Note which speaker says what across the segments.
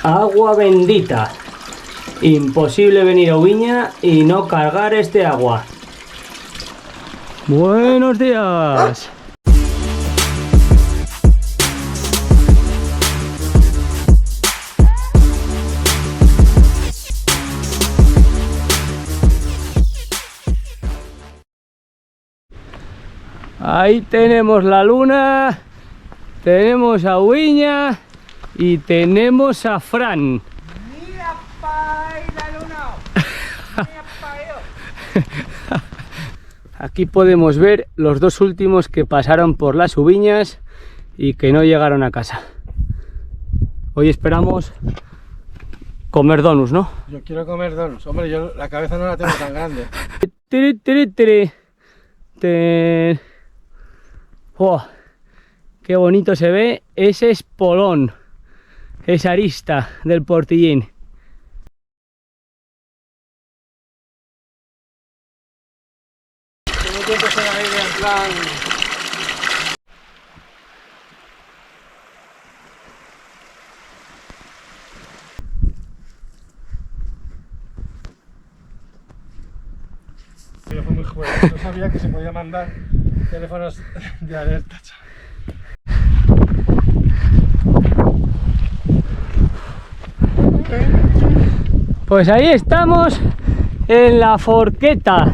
Speaker 1: Agua bendita. Imposible venir a Ubiña y no cargar este agua. Buenos días. Ahí tenemos la luna, tenemos a Ubiña y tenemos a Fran.
Speaker 2: Mira pa' ahí la luna. Mira pa' ahí.
Speaker 1: Aquí podemos ver los dos últimos que pasaron por las Ubiñas y que no llegaron a casa. Hoy esperamos comer donuts, ¿no?
Speaker 2: Yo quiero comer donuts. Hombre, yo la cabeza no la tengo tan grande.
Speaker 1: Oh, qué bonito se ve ese espolón, esa arista del Portillín.
Speaker 2: Tengo tiempo sin ir en plan. Yo fui muy joven, no sabía que se podía mandar teléfonos de alerta.
Speaker 1: Pues ahí estamos en la Forqueta.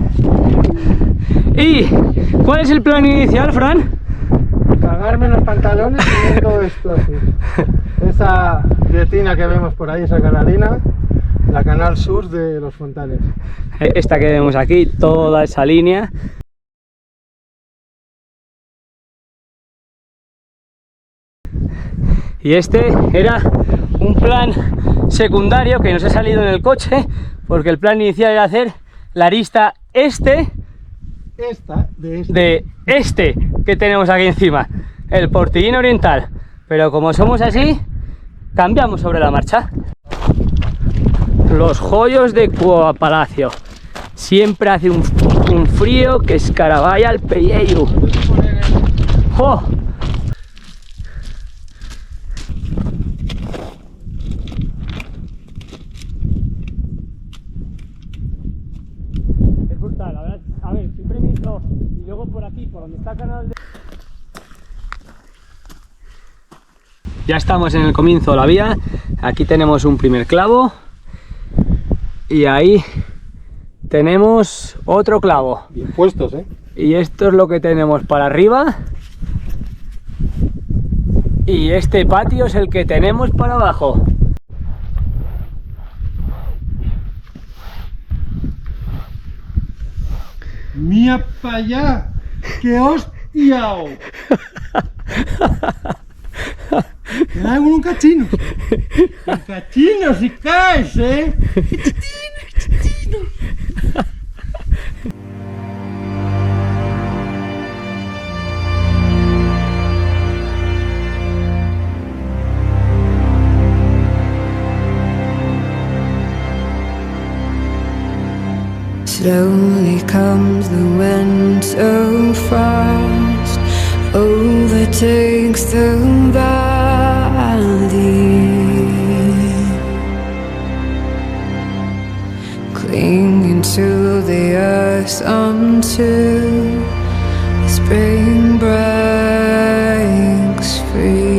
Speaker 1: ¿Y cuál es el plan inicial, Fran?
Speaker 2: Cagarme en los pantalones y viendo esto así. Esa retina que vemos por ahí, esa canalina, la canal sur de los Fontales.
Speaker 1: Esta que vemos aquí, toda esa línea. Y este era un plan secundario que nos ha salido en el coche, porque el plan inicial era hacer la arista de este que tenemos aquí encima, el Portillín Oriental. Pero como somos así, cambiamos sobre la marcha. Los joyos de Cuapalacio. Siempre hace un frío que escaraballa al pellejo. ¡Oh! Es brutal, la verdad. A ver, siempre me hizo. Y luego por aquí, por donde está el canal de... Ya estamos en el comienzo de la vía. Aquí tenemos un primer clavo. Y ahí tenemos otro clavo.
Speaker 2: Bien puestos, ¿eh?
Speaker 1: Y esto es lo que tenemos para arriba. Y este patio es el que tenemos para abajo.
Speaker 2: ¡Mira para allá! ¡Qué hostiao! ¡Te da un cachino! ¡Un cachino si caes, eh! ¡Cachino!
Speaker 3: Slowly comes the wind so fast, overtakes the valley, clinging to the earth until the spring breaks free.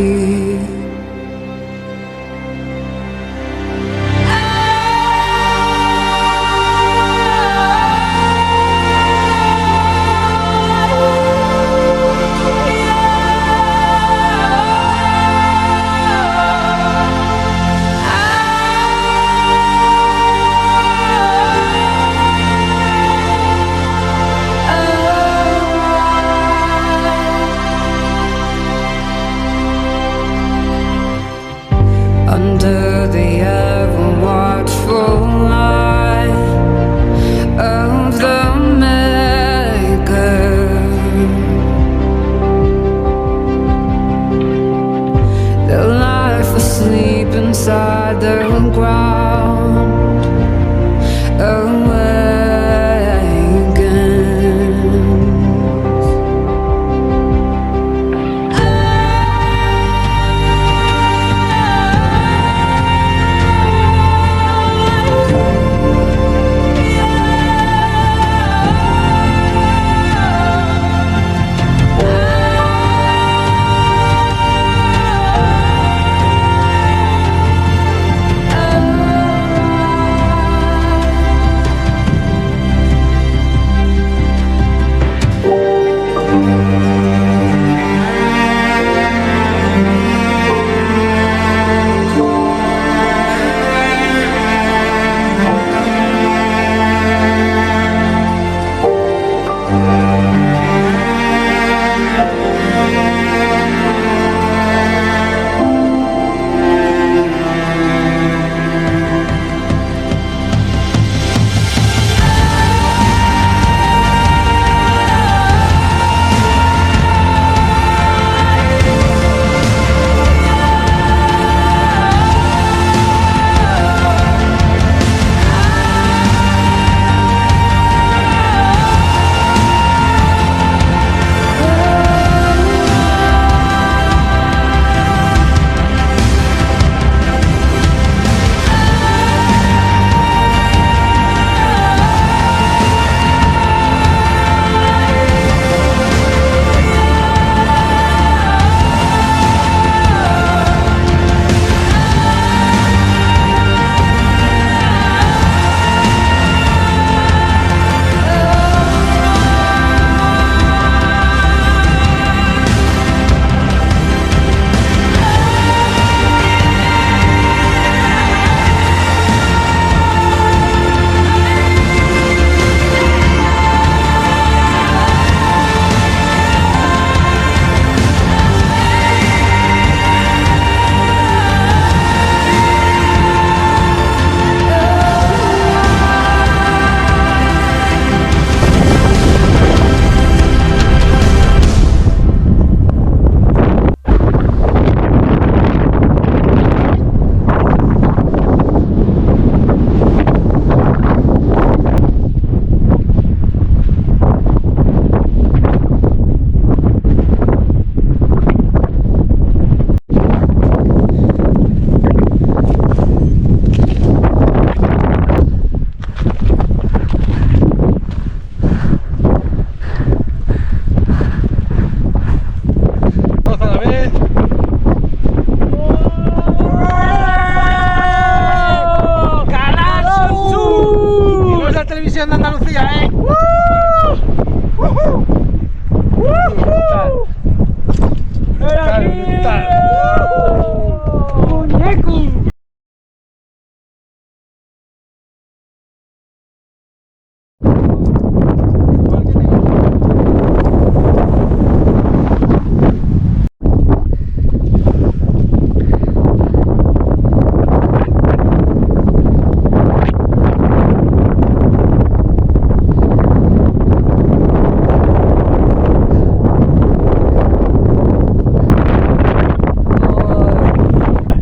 Speaker 2: televisión de Andalucía, ¿eh?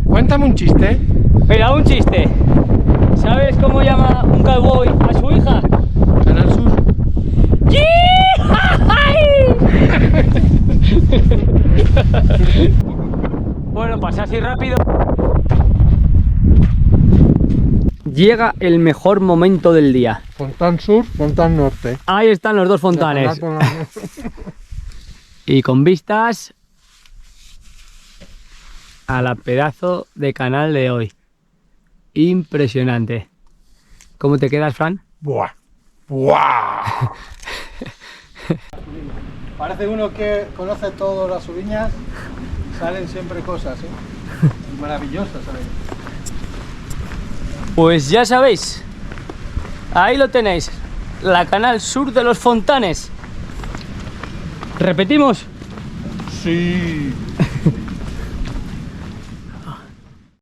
Speaker 2: Cuéntame un chiste.
Speaker 1: Mira, un chiste. ¿Sabes cómo llama un cowboy a su hija?
Speaker 2: Canal Sur.
Speaker 1: Bueno, pasa así rápido. Llega el mejor momento del día.
Speaker 2: Fontán Sur, Fontán Norte.
Speaker 1: Ahí están los dos fontanes. Y con vistas a la pedazo de canal de hoy. Impresionante. ¿Cómo te quedas, Fran?
Speaker 2: Buah. Buah. Parece uno que conoce todas las subiñas. Salen siempre cosas, ¿eh? Maravillosas salen.
Speaker 1: Pues ya sabéis, ahí lo tenéis, la Canal Sur de los Fontanes. ¿Repetimos?
Speaker 2: Sí.